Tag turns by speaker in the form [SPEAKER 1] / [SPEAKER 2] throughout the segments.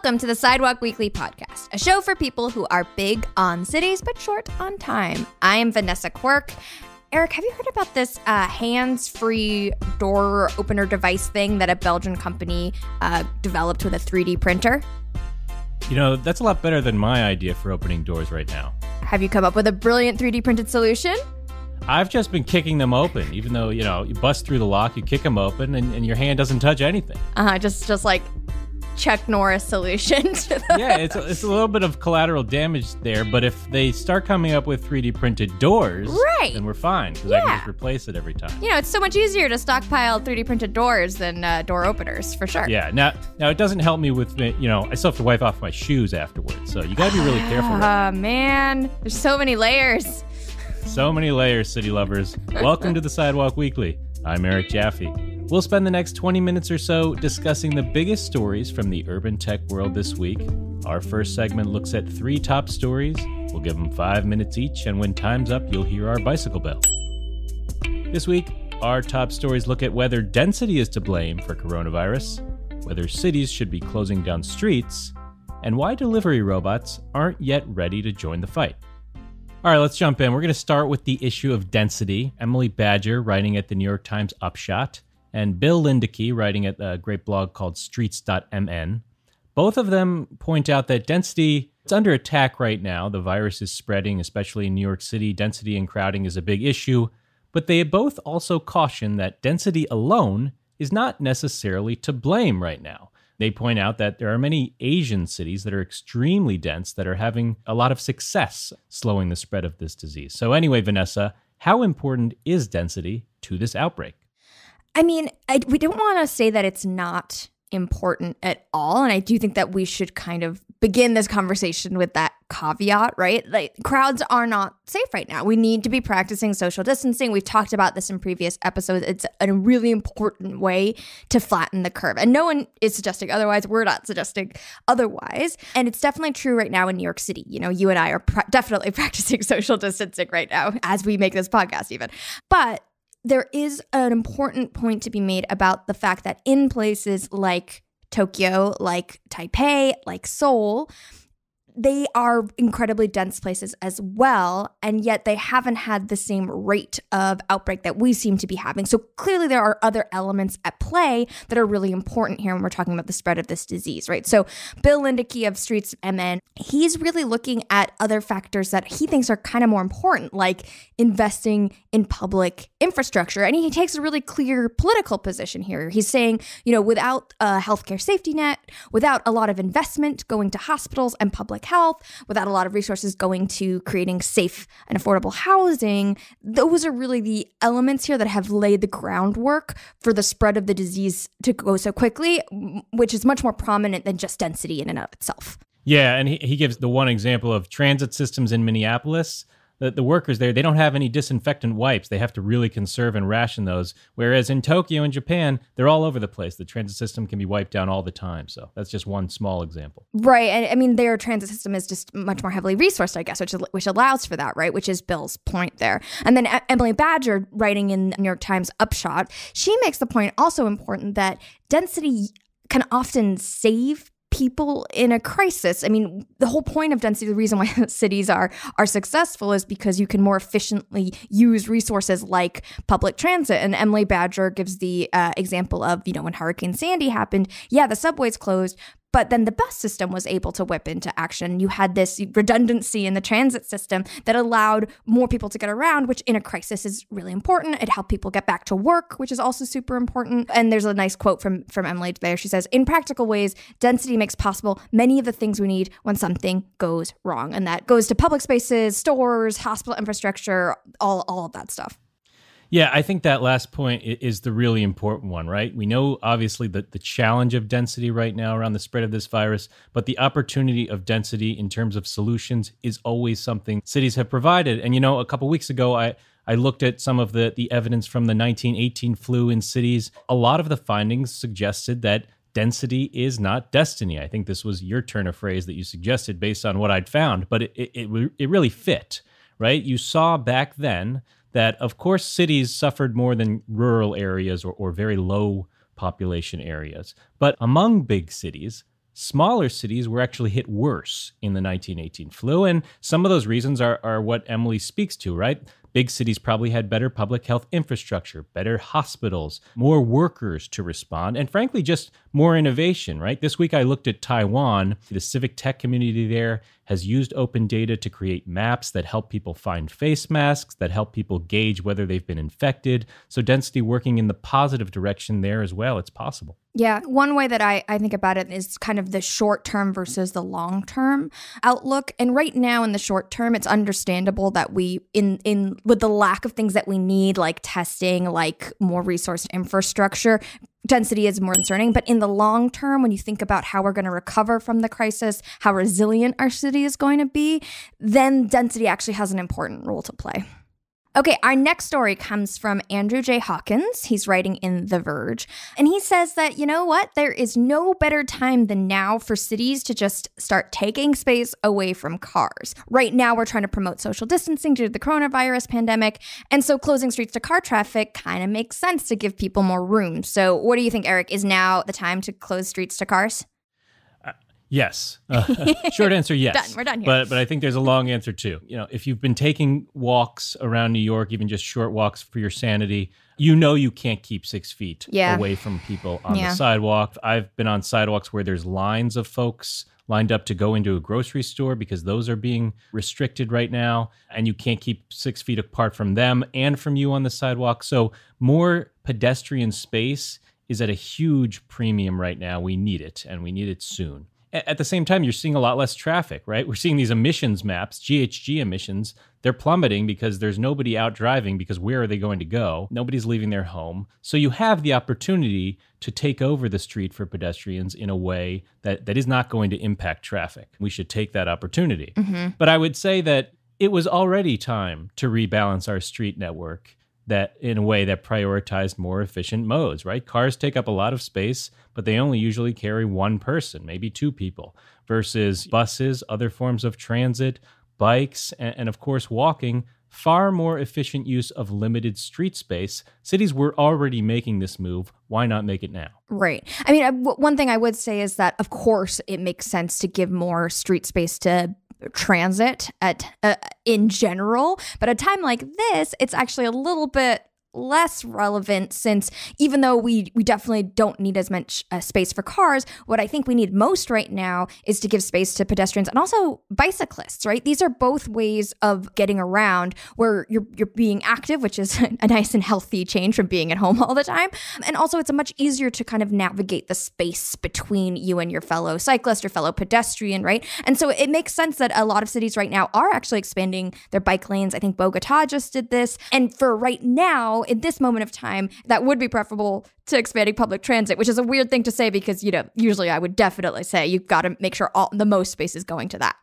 [SPEAKER 1] Welcome to the Sidewalk Weekly podcast, a show for people who are big on cities but short on time. I am Vanessa Quirk. Eric, have you heard about this hands-free door opener device thing that a Belgian company developed with a 3D printer?
[SPEAKER 2] You know, that's a lot better than my idea for opening doors right now.
[SPEAKER 1] Have you come up with a brilliant 3D printed solution?
[SPEAKER 2] I've just been kicking them open, even though, you bust through the lock, you kick them open, and your hand doesn't touch anything.
[SPEAKER 1] Just like Chuck Norris solution.
[SPEAKER 2] Yeah, it's a little bit of collateral damage there, but if they start coming up with 3D printed doors,
[SPEAKER 1] right,
[SPEAKER 2] then we're fine, because I can just replace it every time.
[SPEAKER 1] It's so much easier to stockpile 3D printed doors than door openers, for sure.
[SPEAKER 2] Yeah, now it doesn't help me with, I still have to wipe off my shoes afterwards, so you gotta be really careful.
[SPEAKER 1] Man, there's so many layers.
[SPEAKER 2] So many layers, city lovers. Welcome to the Sidewalk Weekly. I'm Eric Jaffe. We'll spend the next 20 minutes or so discussing the biggest stories from the urban tech world this week. Our first segment looks at 3 top stories. We'll give them 5 minutes each, and when time's up, you'll hear our bicycle bell. This week, our top stories look at whether density is to blame for coronavirus, whether cities should be closing down streets, and why delivery robots aren't yet ready to join the fight. All right, let's jump in. We're going to start with the issue of density. Emily Badger, writing at the New York Times Upshot, and Bill Lindeke, writing at a great blog called streets.mn. Both of them point out that density is under attack right now. The virus is spreading, especially in New York City. Density and crowding is a big issue. But they both also caution that density alone is not necessarily to blame right now. They point out that there are many Asian cities that are extremely dense that are having a lot of success slowing the spread of this disease. So anyway, Vanessa, how important is density to this outbreak?
[SPEAKER 1] We don't want to say that it's not important at all. And I do think that we should kind of begin this conversation with that caveat, right? Like, crowds are not safe right now. We need to be practicing social distancing. We've talked about this in previous episodes. It's a really important way to flatten the curve. And no one is suggesting otherwise. We're not suggesting otherwise. And it's definitely true right now in New York City. You and I are definitely practicing social distancing right now as we make this podcast even. But there is an important point to be made about the fact that in places like Tokyo, like Taipei, like Seoul, they are incredibly dense places as well, and yet they haven't had the same rate of outbreak that we seem to be having. So clearly there are other elements at play that are really important here when we're talking about the spread of this disease, right? So Bill Lindeke of Streets MN, he's really looking at other factors that he thinks are kind of more important, like investing in public infrastructure. And he takes a really clear political position here. He's saying, without a healthcare safety net, without a lot of investment going to hospitals and public health, without a lot of resources going to creating safe and affordable housing, those are really the elements here that have laid the groundwork for the spread of the disease to go so quickly, which is much more prominent than just density in and of itself.
[SPEAKER 2] Yeah, and he gives the one example of transit systems in Minneapolis. The workers there, they don't have any disinfectant wipes. They have to really conserve and ration those. Whereas in Tokyo and Japan, they're all over the place. The transit system can be wiped down all the time. So that's just one small example.
[SPEAKER 1] Right. And their transit system is just much more heavily resourced, I guess, which allows for that, right? Which is Bill's point there. And then Emily Badger, writing in the New York Times Upshot, she makes the point also important that density can often save people in a crisis. The whole point of density, the reason why cities are successful is because you can more efficiently use resources like public transit. And Emily Badger gives the example of, when Hurricane Sandy happened, the subways closed, but then the bus system was able to whip into action. You had this redundancy in the transit system that allowed more people to get around, which in a crisis is really important. It helped people get back to work, which is also super important. And there's a nice quote from Emily there. She says, "In practical ways, density makes possible many of the things we need when something goes wrong." And that goes to public spaces, stores, hospital infrastructure, all of that stuff.
[SPEAKER 2] Yeah, I think that last point is the really important one, right? We know, obviously, the challenge of density right now around the spread of this virus, but the opportunity of density in terms of solutions is always something cities have provided. And, a couple weeks ago, I looked at some of the evidence from the 1918 flu in cities. A lot of the findings suggested that density is not destiny. I think this was your turn of phrase that you suggested based on what I'd found, but it really fit, right? You saw back then that, of course, cities suffered more than rural areas or very low population areas. But among big cities, smaller cities were actually hit worse in the 1918 flu. And some of those reasons are what Emily speaks to, right? Big cities probably had better public health infrastructure, better hospitals, more workers to respond, and frankly, just more innovation, right? This week I looked at Taiwan. The civic tech community there has used open data to create maps that help people find face masks, that help people gauge whether they've been infected. So density working in the positive direction there as well. It's possible.
[SPEAKER 1] Yeah, one way that I think about it is kind of the short term versus the long term outlook. And right now in the short term, it's understandable that we, in with the lack of things that we need, like testing, like more resourced infrastructure, density is more concerning. But in the long term, when you think about how we're going to recover from the crisis, how resilient our city is going to be, then density actually has an important role to play. Okay, our next story comes from Andrew J. Hawkins. He's writing in The Verge. And he says that, you know what? There is no better time than now for cities to just start taking space away from cars. Right now, we're trying to promote social distancing due to the coronavirus pandemic. And so closing streets to car traffic kind of makes sense to give people more room. So what do you think, Eric? Is now the time to close streets to cars?
[SPEAKER 2] Yes. Short answer, yes.
[SPEAKER 1] Done. We're done here.
[SPEAKER 2] But I think there's a long answer too. You know, if you've been taking walks around New York, even just short walks for your sanity, you know you can't keep 6 feet away from people on the sidewalk. I've been on sidewalks where there's lines of folks lined up to go into a grocery store because those are being restricted right now, and you can't keep 6 feet apart from them and from you on the sidewalk. So more pedestrian space is at a huge premium right now. We need it, and we need it soon. At the same time, you're seeing a lot less traffic, right? We're seeing these emissions maps, GHG emissions. They're plummeting because there's nobody out driving, because where are they going to go? Nobody's leaving their home. So you have the opportunity to take over the street for pedestrians in a way that is not going to impact traffic. We should take that opportunity. Mm-hmm. But I would say that it was already time to rebalance our street network that in a way that prioritized more efficient modes, right? Cars take up a lot of space, but they only usually carry one person, maybe 2 people, versus buses, other forms of transit, bikes, and of course, walking. Far more efficient use of limited street space. Cities were already making this move. Why not make it now?
[SPEAKER 1] Right. I mean, one thing I would say is that, of course, it makes sense to give more street space to transit in general, but at a time like this, it's actually a little bit less relevant, since even though we definitely don't need as much space for cars, what I think we need most right now is to give space to pedestrians and also bicyclists, right? These are both ways of getting around where you're being active, which is a nice and healthy change from being at home all the time. And also it's much easier to kind of navigate the space between you and your fellow cyclist or fellow pedestrian, right? And so it makes sense that a lot of cities right now are actually expanding their bike lanes. I think Bogota just did this. And for right now, in this moment of time, that would be preferable to expanding public transit, which is a weird thing to say because, you know, usually I would definitely say you've got to make sure the most space is going to that.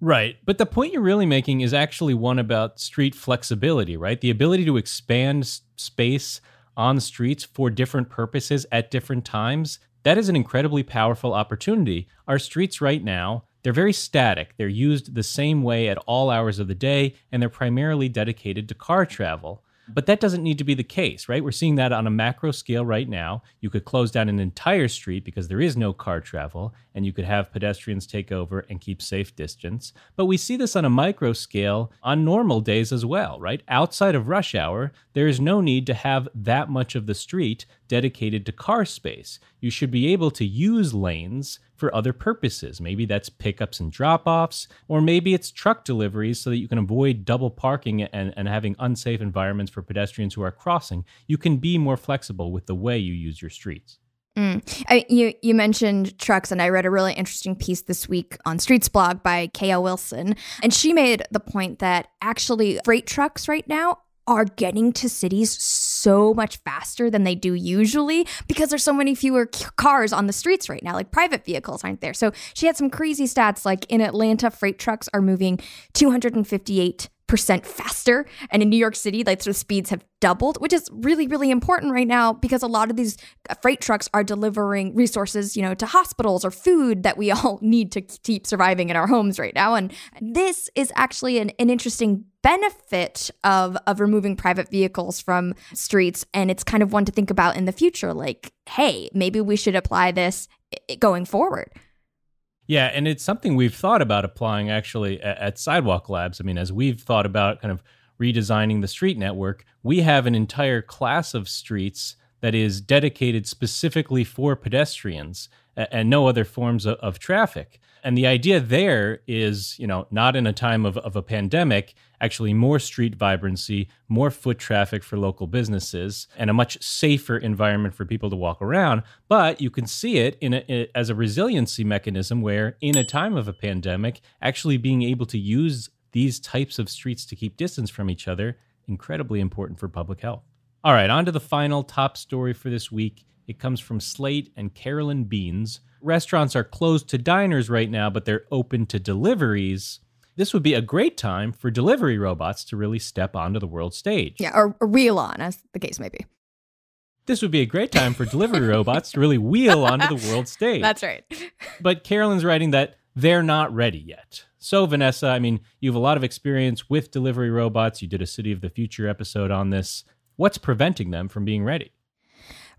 [SPEAKER 2] Right. But the point you're really making is actually one about street flexibility, right? The ability to expand space on streets for different purposes at different times. That is an incredibly powerful opportunity. Our streets right now, they're very static. They're used the same way at all hours of the day, and they're primarily dedicated to car travel. But that doesn't need to be the case, right? We're seeing that on a macro scale right now. You could close down an entire street because there is no car travel, and you could have pedestrians take over and keep safe distance. But we see this on a micro scale on normal days as well, right? Outside of rush hour, there is no need to have that much of the street dedicated to car space. You should be able to use lanes for other purposes. Maybe that's pickups and drop-offs, or maybe it's truck deliveries so that you can avoid double parking and having unsafe environments for pedestrians who are crossing. You can be more flexible with the way you use your streets.
[SPEAKER 1] You mentioned trucks, and I read a really interesting piece this week on Streets blog by Kaya Wilson, and she made the point that actually freight trucks right now are getting to cities so much faster than they do usually because there's so many fewer cars on the streets right now, like private vehicles aren't there. So she had some crazy stats, like in Atlanta, freight trucks are moving 258% faster. And in New York City, like the speeds have doubled, which is really, really important right now because a lot of these freight trucks are delivering resources, you know, to hospitals or food that we all need to keep surviving in our homes right now. And this is actually an interesting benefit of removing private vehicles from streets. And it's kind of one to think about in the future, like, hey, maybe we should apply this going forward.
[SPEAKER 2] Yeah, and it's something we've thought about applying actually at Sidewalk Labs. I mean, as we've thought about kind of redesigning the street network, we have an entire class of streets that is dedicated specifically for pedestrians and no other forms of traffic. And the idea there is, not in a time of a pandemic, actually more street vibrancy, more foot traffic for local businesses, and a much safer environment for people to walk around. But you can see it as a resiliency mechanism where in a time of a pandemic, actually being able to use these types of streets to keep distance from each other, incredibly important for public health. All right, on to the final top story for this week. It comes from Slate and Carolyn Beans. Restaurants are closed to diners right now, but they're open to deliveries. This would be a great time for delivery robots to really step onto the world stage.
[SPEAKER 1] Yeah, or wheel on, as the case may be.
[SPEAKER 2] This would be a great time for delivery robots to really wheel onto the world stage.
[SPEAKER 1] That's right.
[SPEAKER 2] But Carolyn's writing that they're not ready yet. So, Vanessa, I mean, you have a lot of experience with delivery robots. You did a City of the Future episode on this. What's preventing them from being ready?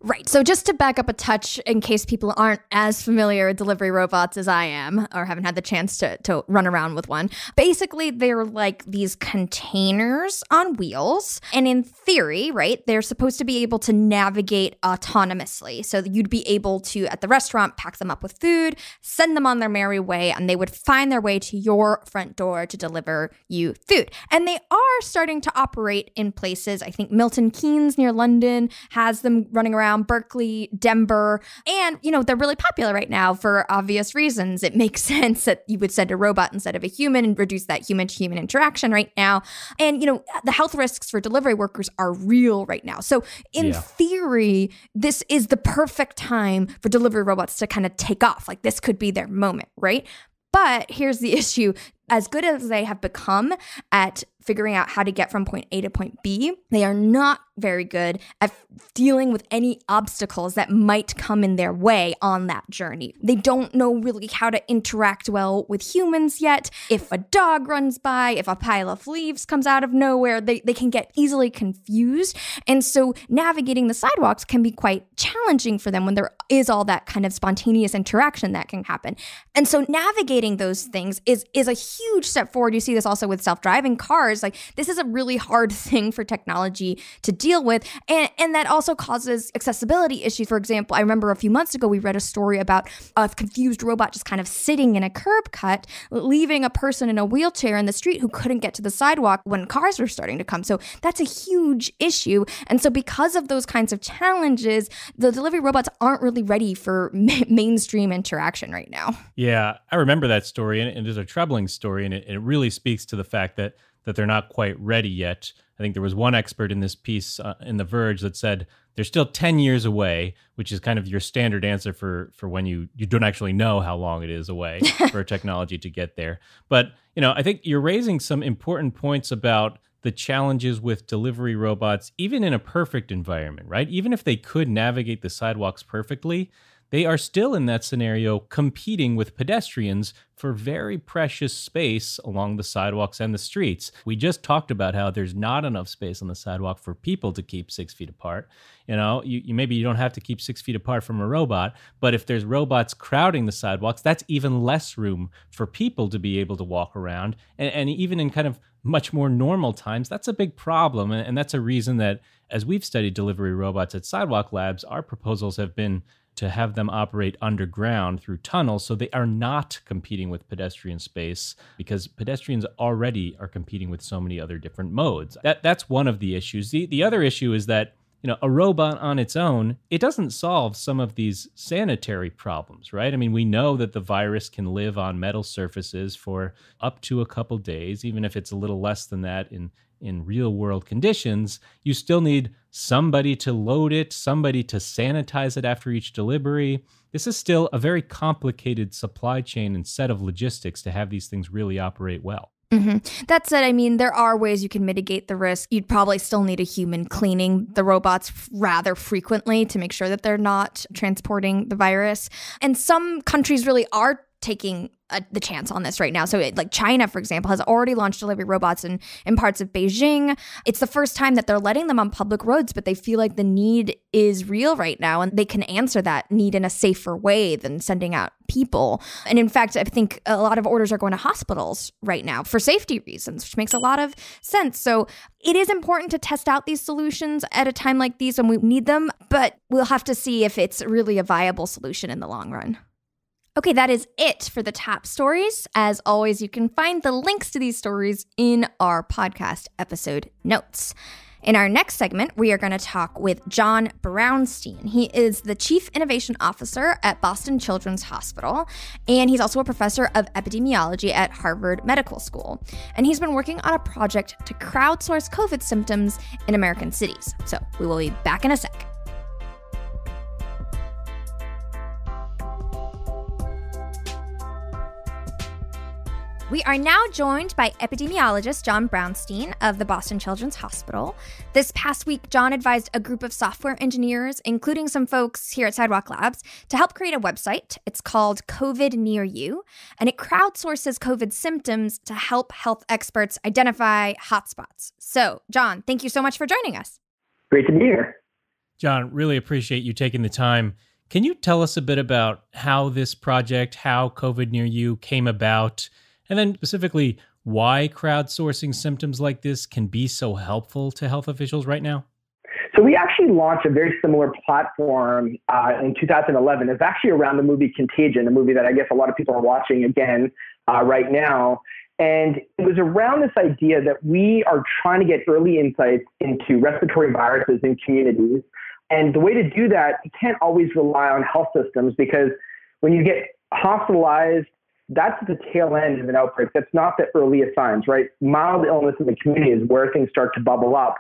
[SPEAKER 1] Right. So just to back up a touch, in case people aren't as familiar with delivery robots as I am, or haven't had the chance to run around with one, basically they're like these containers on wheels. And in theory, right, they're supposed to be able to navigate autonomously. So you'd be able to, at the restaurant, pack them up with food, send them on their merry way, and they would find their way to your front door to deliver you food. And they are starting to operate in places. I think Milton Keynes near London has them running around. Berkeley, Denver, and, they're really popular right now for obvious reasons. It makes sense that you would send a robot instead of a human and reduce that human-to-human interaction right now. And, the health risks for delivery workers are real right now. So in theory, this is the perfect time for delivery robots to kind of take off. Like this could be their moment, right? But here's the issue. As good as they have become at figuring out how to get from point A to point B, they are not very good at dealing with any obstacles that might come in their way on that journey. They don't know really how to interact well with humans yet. If a dog runs by, if a pile of leaves comes out of nowhere, they can get easily confused. And so navigating the sidewalks can be quite challenging for them when there is all that kind of spontaneous interaction that can happen. And so navigating those things is a huge step forward. You see this also with self-driving cars. Like this is a really hard thing for technology to deal with. And that also causes accessibility issues. For example, I remember a few months ago, we read a story about a confused robot just kind of sitting in a curb cut, leaving a person in a wheelchair in the street who couldn't get to the sidewalk when cars were starting to come. So that's a huge issue. And so because of those kinds of challenges, the delivery robots aren't really ready for mainstream interaction right now.
[SPEAKER 2] Yeah, I remember that story, and it is a troubling story, and it really speaks to the fact that they're not quite ready yet. I think there was one expert in this piece in The Verge that said they're still 10 years away, which is kind of your standard answer for when you don't actually know how long it is away for technology to get there. But, I think you're raising some important points about the challenges with delivery robots, even in a perfect environment, right? Even if they could navigate the sidewalks perfectly, they are still in that scenario competing with pedestrians for very precious space along the sidewalks and the streets. We just talked about how there's not enough space on the sidewalk for people to keep 6 feet apart. You maybe you don't have to keep 6 feet apart from a robot, but if there's robots crowding the sidewalks, that's even less room for people to be able to walk around. And even in kind of much more normal times, that's a big problem. And that's a reason that as we've studied delivery robots at Sidewalk Labs, our proposals have been to have them operate underground through tunnels so they are not competing with pedestrian space, because pedestrians already are competing with so many other different modes. That's one of the issues. The other issue is that a robot on its own, it doesn't solve some of these sanitary problems, right? I mean, we know that the virus can live on metal surfaces for up to a couple days, even if it's a little less than that in real world conditions. You still need somebody to load it, somebody to sanitize it after each delivery. This is still a very complicated supply chain and set of logistics to have these things really operate well.
[SPEAKER 1] Mm-hmm. That said, I mean, there are ways you can mitigate the risk. You'd probably still need a human cleaning the robots rather frequently to make sure that they're not transporting the virus. And some countries really are taking the chance on this right now. So like China, for example, has already launched delivery robots in parts of Beijing. It's the first time that they're letting them on public roads, but they feel like the need is real right now and they can answer that need in a safer way than sending out people. And in fact, I think a lot of orders are going to hospitals right now for safety reasons, which makes a lot of sense. So it is important to test out these solutions at a time like these when we need them, but we'll have to see if it's really a viable solution in the long run. Okay, that is it for the top stories. As always, you can find the links to these stories in our podcast episode notes. In our next segment, we are going to talk with John Brownstein. He is the Chief Innovation Officer at Boston Children's Hospital, and he's also a professor of epidemiology at Harvard Medical School. And he's been working on a project to crowdsource COVID symptoms in American cities. So we will be back in a sec. We are now joined by epidemiologist John Brownstein of the Boston Children's Hospital. This past week, John advised a group of software engineers, including some folks here at Sidewalk Labs, to help create a website. It's called COVID Near You, and it crowdsources COVID symptoms to help health experts identify hotspots. So, John, thank you so much for joining us.
[SPEAKER 3] Great to be here.
[SPEAKER 2] John, really appreciate you taking the time. Can you tell us a bit about how this project, how COVID Near You came about? And then specifically, why crowdsourcing symptoms like this can be so helpful to health officials right now?
[SPEAKER 3] So we actually launched a very similar platform in 2011. It's actually around the movie Contagion, a movie that I guess a lot of people are watching again right now. And it was around this idea that we are trying to get early insights into respiratory viruses in communities. And the way to do that, you can't always rely on health systems because when you get hospitalized, that's the tail end of an outbreak. That's not the earliest signs, right? Mild illness in the community is where things start to bubble up.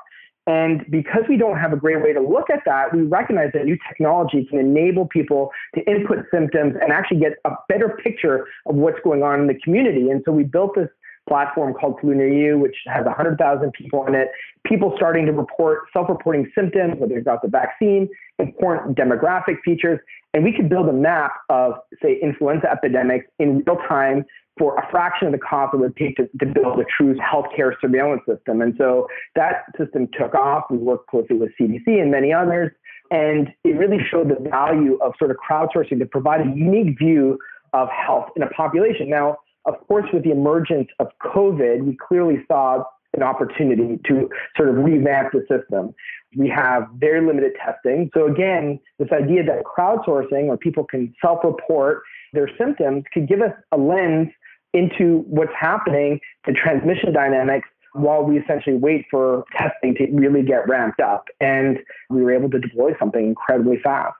[SPEAKER 3] And because we don't have a great way to look at that, we recognize that new technology can enable people to input symptoms and actually get a better picture of what's going on in the community. And so we built this platform called Flu Near You, which has 100,000 people in it, people starting to report self-reporting symptoms, whether they've got the vaccine, important demographic features. And we could build a map of, say, influenza epidemics in real time for a fraction of the cost it would take to build a true healthcare surveillance system. And so that system took off. We worked closely with CDC and many others. And it really showed the value of sort of crowdsourcing to provide a unique view of health in a population. Now, of course, with the emergence of COVID, we clearly saw an opportunity to sort of revamp the system. We have very limited testing. So again, this idea that crowdsourcing, where people can self-report their symptoms, could give us a lens into what's happening, the transmission dynamics, while we essentially wait for testing to really get ramped up. And we were able to deploy something incredibly fast.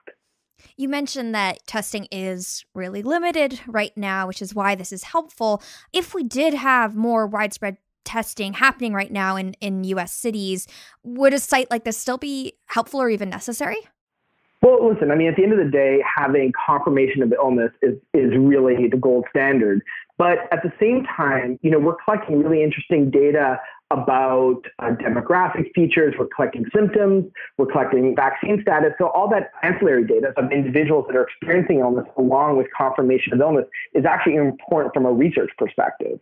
[SPEAKER 1] You mentioned that testing is really limited right now, which is why this is helpful. If we did have more widespread testing happening right now in U.S. cities, would a site like this still be helpful or even necessary?
[SPEAKER 3] Well, listen, I mean, at the end of the day, having confirmation of illness is really the gold standard. But at the same time, we're collecting really interesting data about demographic features. We're collecting symptoms. We're collecting vaccine status. So all that ancillary data of individuals that are experiencing illness along with confirmation of illness is actually important from a research perspective.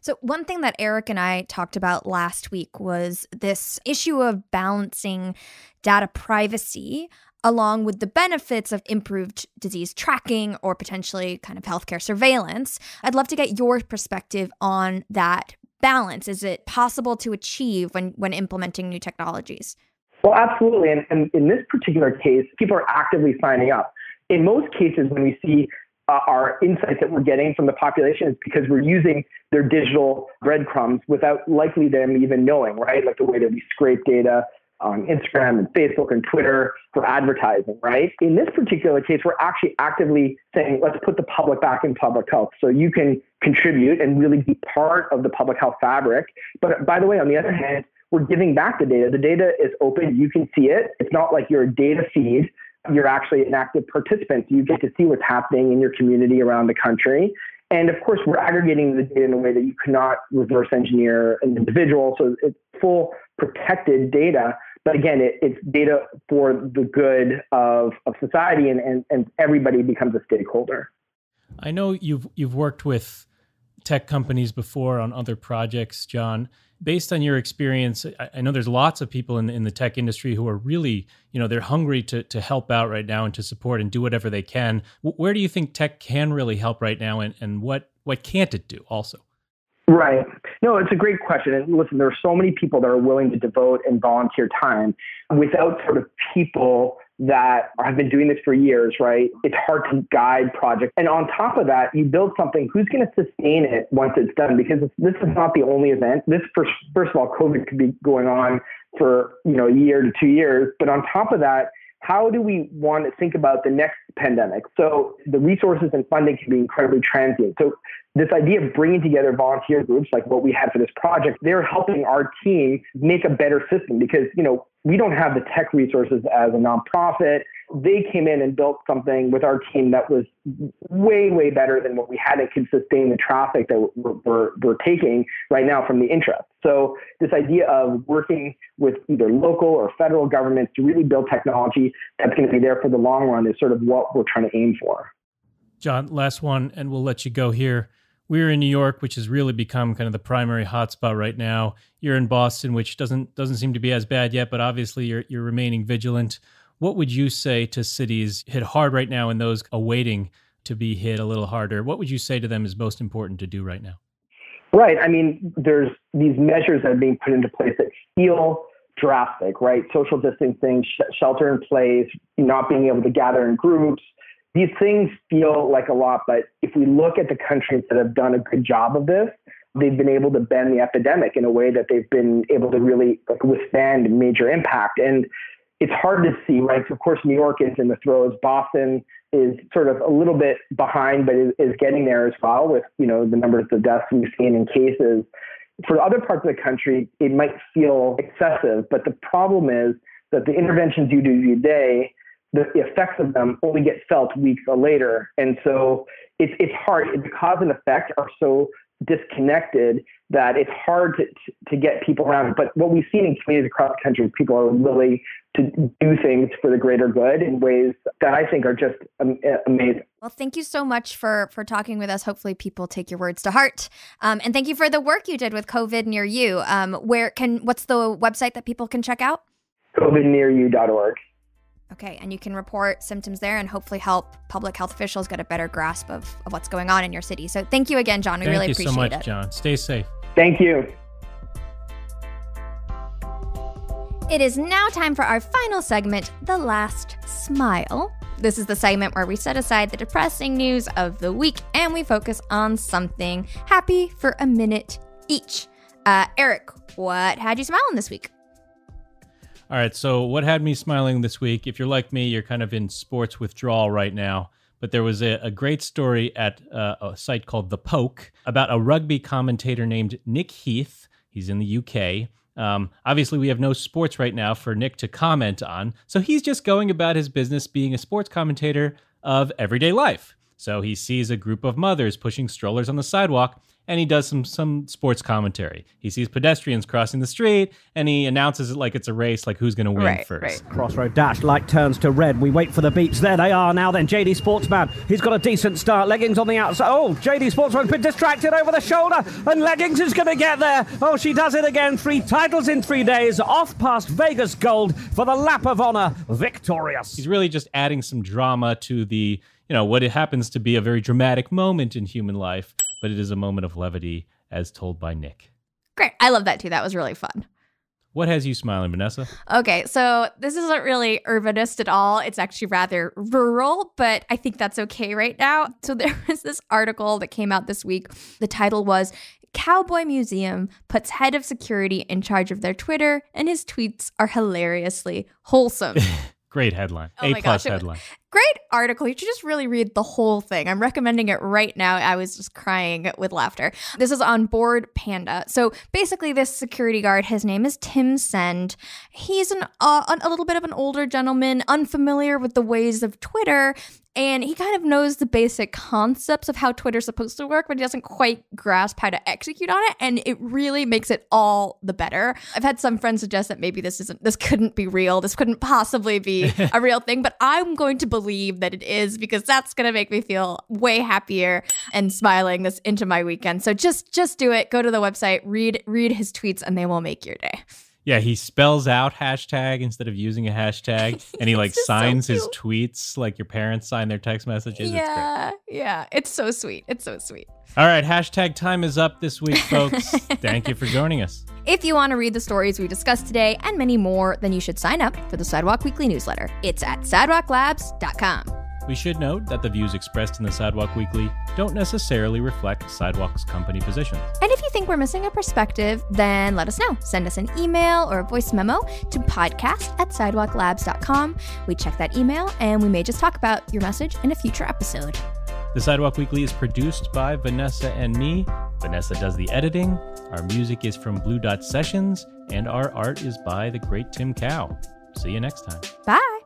[SPEAKER 1] So one thing that Eric and I talked about last week was this issue of balancing data privacy along with the benefits of improved disease tracking or potentially kind of healthcare surveillance. I'd love to get your perspective on that balance. Is it possible to achieve when implementing new technologies?
[SPEAKER 3] Well, absolutely. And in this particular case, people are actively signing up. In most cases, when we see our insights that we're getting from the population, it's because we're using their digital breadcrumbs without likely them even knowing, right? Like the way that we scrape data on Instagram and Facebook and Twitter for advertising, right? In this particular case, we're actually actively saying, let's put the public back in public health. So you can contribute and really be part of the public health fabric. But by the way, on the other hand, we're giving back the data. The data is open. You can see it. It's not like you're a data feed. You're actually an active participant. You get to see what's happening in your community around the country. And of course, we're aggregating the data in a way that you cannot reverse engineer an individual. So it's full protected data. But again, it's data for the good of society and everybody becomes a stakeholder.
[SPEAKER 2] I know you've worked with tech companies before on other projects, John. Based on your experience, I know there's lots of people in the tech industry who are really, they're hungry to help out right now and to support and do whatever they can. Where do you think tech can really help right now, and what can't it do also?
[SPEAKER 3] Right. No, it's a great question. And listen, there are so many people that are willing to devote and volunteer time without sort of people that have been doing this for years, right? It's hard to guide projects. And on top of that, you build something, who's going to sustain it once it's done? Because this is not the only event. This, first of all, COVID could be going on for, a year to 2 years. But on top of that, how do we want to think about the next pandemic? So the resources and funding can be incredibly transient. So this idea of bringing together volunteer groups like what we had for this project, they're helping our team make a better system because, we don't have the tech resources as a nonprofit. They came in and built something with our team that was way, way better than what we had and could sustain the traffic that we're taking right now from the interest. So this idea of working with either local or federal governments to really build technology that's going to be there for the long run is sort of what we're trying to aim for.
[SPEAKER 2] John, last one, and we'll let you go here. We're in New York, which has really become kind of the primary hotspot right now. You're in Boston, which doesn't seem to be as bad yet, but obviously you're remaining vigilant. What would you say to cities hit hard right now and those awaiting to be hit a little harder? What would you say to them is most important to do right now?
[SPEAKER 3] Right. I mean, there's these measures that are being put into place that feel drastic, right? Social distancing, shelter in place, not being able to gather in groups. These things feel like a lot, but if we look at the countries that have done a good job of this, they've been able to bend the epidemic in a way that they've been able to really withstand major impact. And it's hard to see, right? So of course, New York is in the throes. Boston is sort of a little bit behind, but is getting there as well with, the numbers of deaths we've seen in cases. For other parts of the country, it might feel excessive, but the problem is that the interventions you do today, the effects of them only get felt weeks later. And so it's hard. The cause and effect are so disconnected that it's hard to get people around. But what we've seen in communities across the country is people are willing to do things for the greater good in ways that I think are just amazing.
[SPEAKER 1] Well, thank you so much for talking with us. Hopefully people take your words to heart. And thank you for the work you did with COVID Near You. What's the website that people can check out?
[SPEAKER 3] COVIDnearyou.org.
[SPEAKER 1] Okay, and you can report symptoms there and hopefully help public health officials get a better grasp of what's going on in your city. So thank you again, John. We really appreciate it.
[SPEAKER 2] Thank you so much, John. Stay safe.
[SPEAKER 3] Thank you.
[SPEAKER 1] It is now time for our final segment, The Last Smile. This is the segment where we set aside the depressing news of the week and we focus on something happy for a minute each. Eric, what had you smiling this week?
[SPEAKER 2] All right, so what had me smiling this week? If you're like me, you're kind of in sports withdrawal right now. But there was a great story at a site called The Poke about a rugby commentator named Nick Heath. He's in the UK. Obviously, we have no sports right now for Nick to comment on. So he's just going about his business being a sports commentator of everyday life. So he sees a group of mothers pushing strollers on the sidewalk, and he does some sports commentary. He sees pedestrians crossing the street, and he announces it like it's a race, like who's going to win first.
[SPEAKER 4] Right. Crossroad dash, light turns to red. We wait for the beeps. There they are now then. JD Sportsman, he's got a decent start. Leggings on the outside. Oh, JD Sportsman's been distracted over the shoulder, and Leggings is going to get there. Oh, she does it again. 3 titles in 3 days. Off past Vegas Gold for the lap of honor. Victorious.
[SPEAKER 2] He's really just adding some drama to the, what it happens to be a very dramatic moment in human life, but it is a moment of levity as told by Nick.
[SPEAKER 1] Great. I love that too. That was really fun.
[SPEAKER 2] What has you smiling, Vanessa?
[SPEAKER 1] Okay, so this isn't really urbanist at all. It's actually rather rural, but I think that's okay right now. So there was this article that came out this week. The title was, Cowboy Museum puts head of security in charge of their Twitter, and his tweets are hilariously wholesome.
[SPEAKER 2] Great headline.
[SPEAKER 1] Oh my gosh,
[SPEAKER 2] headline.
[SPEAKER 1] Great article. You should just really read the whole thing. I'm recommending it right now. I was just crying with laughter. This is on Board Panda. So basically this security guard, his name is Tim Send. He's a little bit of an older gentleman, unfamiliar with the ways of Twitter. And he kind of knows the basic concepts of how Twitter's supposed to work, but he doesn't quite grasp how to execute on it. And it really makes it all the better. I've had some friends suggest that maybe this couldn't be real. This couldn't possibly be a real thing, but I'm going to believe believe that it is, because that's going to make me feel way happier and smiling this into my weekend. So just do it. Go to the website, read his tweets, and they will make your day.
[SPEAKER 2] Yeah, he spells out hashtag instead of using a hashtag, and he like signs his tweets like your parents sign their text messages.
[SPEAKER 1] Yeah, it's so sweet. It's so sweet.
[SPEAKER 2] All right, hashtag time is up this week, folks. Thank you for joining us.
[SPEAKER 1] If you want to read the stories we discussed today and many more, then you should sign up for the Sidewalk Weekly newsletter. It's at sidewalklabs.com.
[SPEAKER 2] We should note that the views expressed in the Sidewalk Weekly don't necessarily reflect Sidewalk's company positions.
[SPEAKER 1] And if you think we're missing a perspective, then let us know. Send us an email or a voice memo to podcast@sidewalklabs.com. We check that email, and we may just talk about your message in a future episode.
[SPEAKER 2] The Sidewalk Weekly is produced by Vanessa and me. Vanessa does the editing. Our music is from Blue Dot Sessions, and our art is by the great Tim Cow. See you next time.
[SPEAKER 1] Bye.